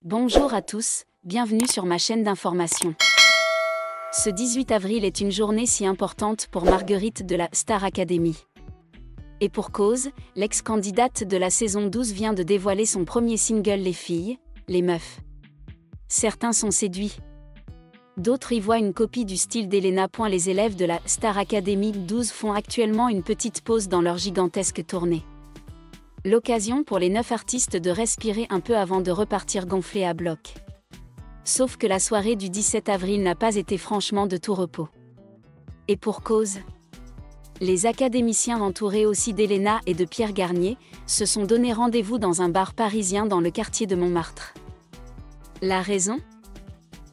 Bonjour à tous, bienvenue sur ma chaîne d'information. Ce 18 avril est une journée si importante pour Marguerite de la Star Academy. Et pour cause, l'ex-candidate de la saison 12 vient de dévoiler son premier single Les filles, les meufs. Certains sont séduits. D'autres y voient une copie du style d'Elena. Les élèves de la Star Academy 12 font actuellement une petite pause dans leur gigantesque tournée. L'occasion pour les 9 artistes de respirer un peu avant de repartir gonflés à bloc. Sauf que la soirée du 17 avril n'a pas été franchement de tout repos. Et pour cause, les académiciens entourés aussi d'Elena et de Pierre Garnier se sont donné rendez-vous dans un bar parisien dans le quartier de Montmartre. La raison ?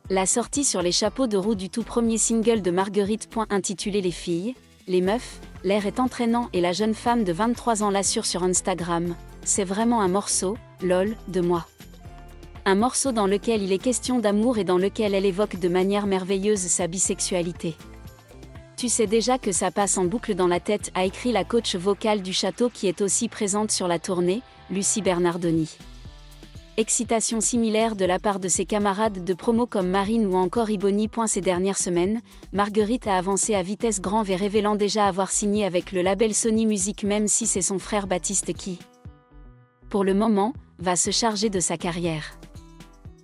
La sortie sur les chapeaux de roue du tout premier single de Marguerite. Intitulé Les filles, les meufs, l'air est entraînant et la jeune femme de 23 ans l'assure sur Instagram. C'est vraiment un morceau, lol, de moi. Un morceau dans lequel il est question d'amour et dans lequel elle évoque de manière merveilleuse sa bisexualité. Tu sais déjà que ça passe en boucle dans la tête, a écrit la coach vocale du château qui est aussi présente sur la tournée, Lucie Bernardoni. Excitation similaire de la part de ses camarades de promo comme Marine ou encore Iboni. Ces dernières semaines, Marguerite a avancé à vitesse grand V, révélant déjà avoir signé avec le label Sony Music, même si c'est son frère Baptiste qui, pour le moment, va se charger de sa carrière.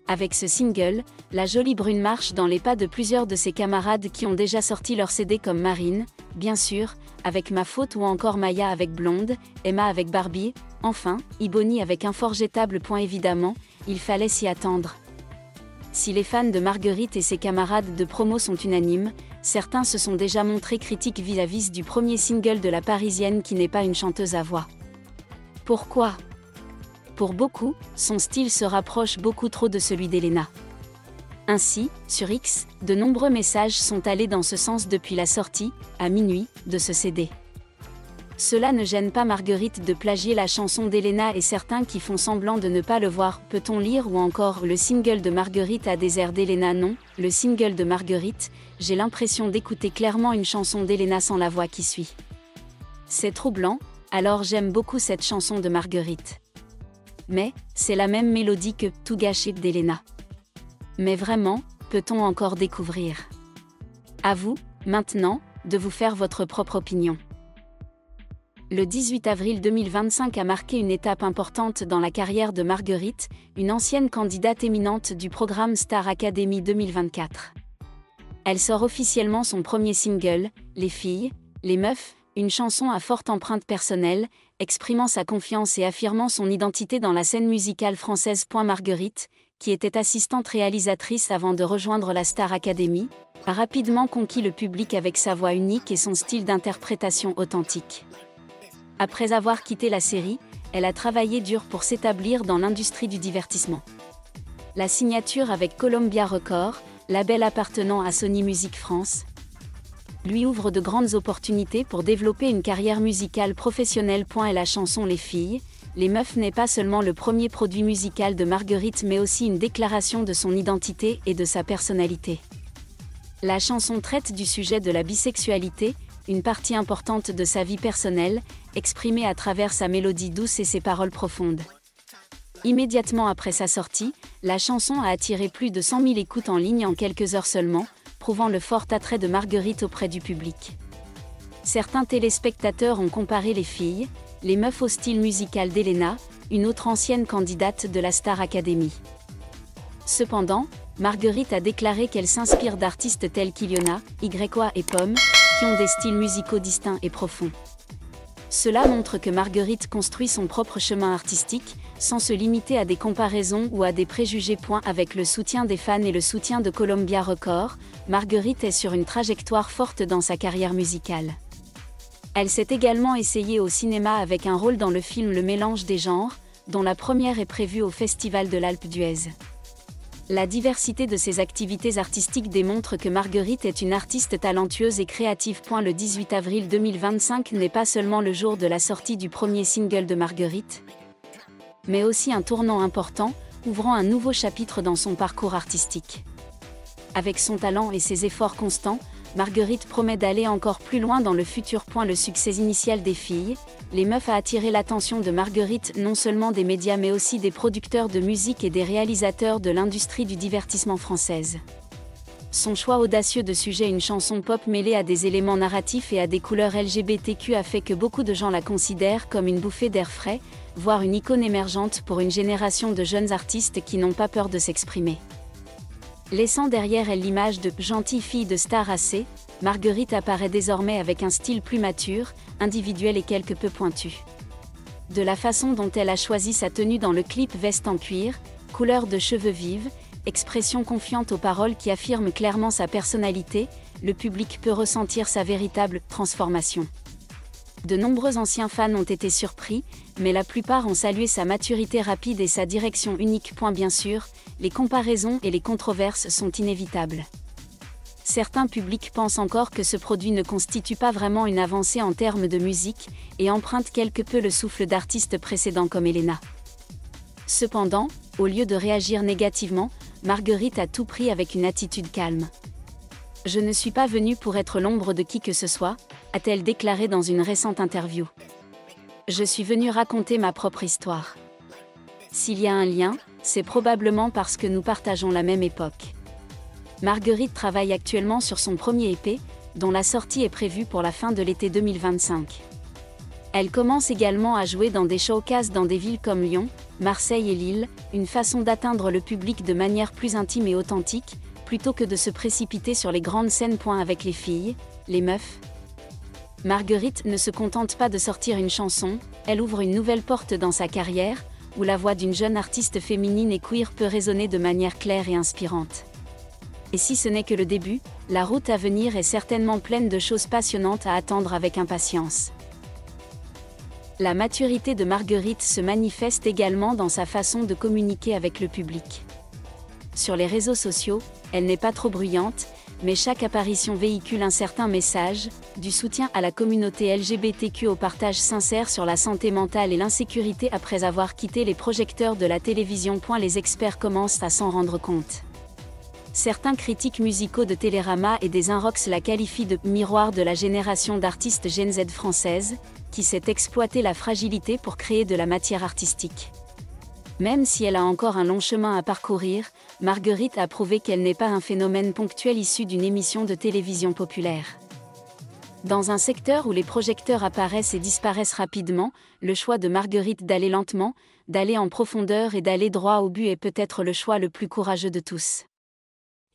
Avec ce single, la jolie brune marche dans les pas de plusieurs de ses camarades qui ont déjà sorti leur CD comme Marine, bien sûr, avec Ma Faute ou encore Maya avec Blonde, Emma avec Barbie, enfin, Iboni avec Inforgettable. Évidemment, il fallait s'y attendre. Si les fans de Marguerite et ses camarades de promo sont unanimes, certains se sont déjà montrés critiques vis-à-vis du premier single de la Parisienne qui n'est pas une chanteuse à voix. Pourquoi ? Pour beaucoup, son style se rapproche beaucoup trop de celui d'Elena. Ainsi, sur X, de nombreux messages sont allés dans ce sens depuis la sortie, à minuit, de ce CD. Cela ne gêne pas Marguerite de plagier la chanson d'Elena et certains qui font semblant de ne pas le voir, peut-on lire, ou encore le single de Marguerite a des airs d'Elena. Non, le single de Marguerite, j'ai l'impression d'écouter clairement une chanson d'Elena sans la voix qui suit. C'est troublant, alors j'aime beaucoup cette chanson de Marguerite. Mais, c'est la même mélodie que Tout gâché d'Elena. Mais vraiment, peut-on encore découvrir ? À vous, maintenant, de vous faire votre propre opinion. Le 18 avril 2025 a marqué une étape importante dans la carrière de Marguerite, une ancienne candidate éminente du programme Star Academy 2024. Elle sort officiellement son premier single, Les filles, les meufs, une chanson à forte empreinte personnelle, exprimant sa confiance et affirmant son identité dans la scène musicale française. Marguerite, qui était assistante réalisatrice avant de rejoindre la Star Academy, a rapidement conquis le public avec sa voix unique et son style d'interprétation authentique. Après avoir quitté la série, elle a travaillé dur pour s'établir dans l'industrie du divertissement. La signature avec Columbia Records, label appartenant à Sony Music France, lui ouvre de grandes opportunités pour développer une carrière musicale professionnelle. Et la chanson Les filles, les meufs n'est pas seulement le premier produit musical de Marguerite mais aussi une déclaration de son identité et de sa personnalité. La chanson traite du sujet de la bisexualité, une partie importante de sa vie personnelle, exprimée à travers sa mélodie douce et ses paroles profondes. Immédiatement après sa sortie, la chanson a attiré plus de 100 000 écoutes en ligne en quelques heures seulement, prouvant le fort attrait de Marguerite auprès du public. Certains téléspectateurs ont comparé Les filles, les meufs au style musical d'Elena, une autre ancienne candidate de la Star Academy. Cependant, Marguerite a déclaré qu'elle s'inspire d'artistes tels qu'Iliona, YY et Pomme, qui ont des styles musicaux distincts et profonds. Cela montre que Marguerite construit son propre chemin artistique, sans se limiter à des comparaisons ou à des préjugés. Avec le soutien des fans et le soutien de Columbia Records, Marguerite est sur une trajectoire forte dans sa carrière musicale. Elle s'est également essayée au cinéma avec un rôle dans le film Le Mélange des genres, dont la première est prévue au Festival de l'Alpe d'Huez. La diversité de ses activités artistiques démontre que Marguerite est une artiste talentueuse et créative. Le 18 avril 2025 n'est pas seulement le jour de la sortie du premier single de Marguerite, mais aussi un tournant important, ouvrant un nouveau chapitre dans son parcours artistique. Avec son talent et ses efforts constants, Marguerite promet d'aller encore plus loin dans le futur. Le succès initial des filles, les meufs a attiré l'attention de Marguerite, non seulement des médias mais aussi des producteurs de musique et des réalisateurs de l'industrie du divertissement française. Son choix audacieux de sujet, une chanson pop mêlée à des éléments narratifs et à des couleurs LGBTQ, a fait que beaucoup de gens la considèrent comme une bouffée d'air frais, voire une icône émergente pour une génération de jeunes artistes qui n'ont pas peur de s'exprimer. Laissant derrière elle l'image de « gentille fille de star assez », Marguerite apparaît désormais avec un style plus mature, individuel et quelque peu pointu. De la façon dont elle a choisi sa tenue dans le clip, veste en cuir, couleur de cheveux vives, expression confiante aux paroles qui affirment clairement sa personnalité, le public peut ressentir sa véritable transformation. De nombreux anciens fans ont été surpris, mais la plupart ont salué sa maturité rapide et sa direction unique. Bien sûr, les comparaisons et les controverses sont inévitables. Certains publics pensent encore que ce produit ne constitue pas vraiment une avancée en termes de musique, et emprunte quelque peu le souffle d'artistes précédents comme Elena. Cependant, au lieu de réagir négativement, Marguerite a tout pris avec une attitude calme. « Je ne suis pas venue pour être l'ombre de qui que ce soit », a-t-elle déclaré dans une récente interview. « Je suis venue raconter ma propre histoire. S'il y a un lien, c'est probablement parce que nous partageons la même époque. » Marguerite travaille actuellement sur son premier EP, dont la sortie est prévue pour la fin de l'été 2025. Elle commence également à jouer dans des showcases dans des villes comme Lyon, Marseille et Lille, une façon d'atteindre le public de manière plus intime et authentique, plutôt que de se précipiter sur les grandes scènes. Avec les filles, les meufs. Marguerite ne se contente pas de sortir une chanson, elle ouvre une nouvelle porte dans sa carrière, où la voix d'une jeune artiste féminine et queer peut résonner de manière claire et inspirante. Et si ce n'est que le début, la route à venir est certainement pleine de choses passionnantes à attendre avec impatience. La maturité de Marguerite se manifeste également dans sa façon de communiquer avec le public. Sur les réseaux sociaux, elle n'est pas trop bruyante, mais chaque apparition véhicule un certain message, du soutien à la communauté LGBTQ au partage sincère sur la santé mentale et l'insécurité après avoir quitté les projecteurs de la télévision. Les experts commencent à s'en rendre compte. Certains critiques musicaux de Télérama et des Inrocks la qualifient de « miroir de la génération d'artistes Gen Z française », qui sait exploiter la fragilité pour créer de la matière artistique. Même si elle a encore un long chemin à parcourir, Marguerite a prouvé qu'elle n'est pas un phénomène ponctuel issu d'une émission de télévision populaire. Dans un secteur où les projecteurs apparaissent et disparaissent rapidement, le choix de Marguerite d'aller lentement, d'aller en profondeur et d'aller droit au but est peut-être le choix le plus courageux de tous.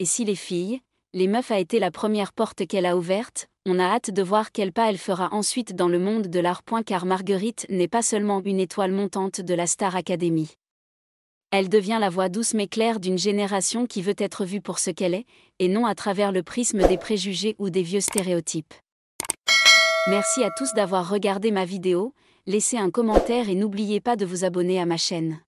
Et si les filles, les meufs a été la première porte qu'elle a ouverte, on a hâte de voir quel pas elle fera ensuite dans le monde de l'art. Car Marguerite n'est pas seulement une étoile montante de la Star Academy. Elle devient la voix douce mais claire d'une génération qui veut être vue pour ce qu'elle est, et non à travers le prisme des préjugés ou des vieux stéréotypes. Merci à tous d'avoir regardé ma vidéo, laissez un commentaire et n'oubliez pas de vous abonner à ma chaîne.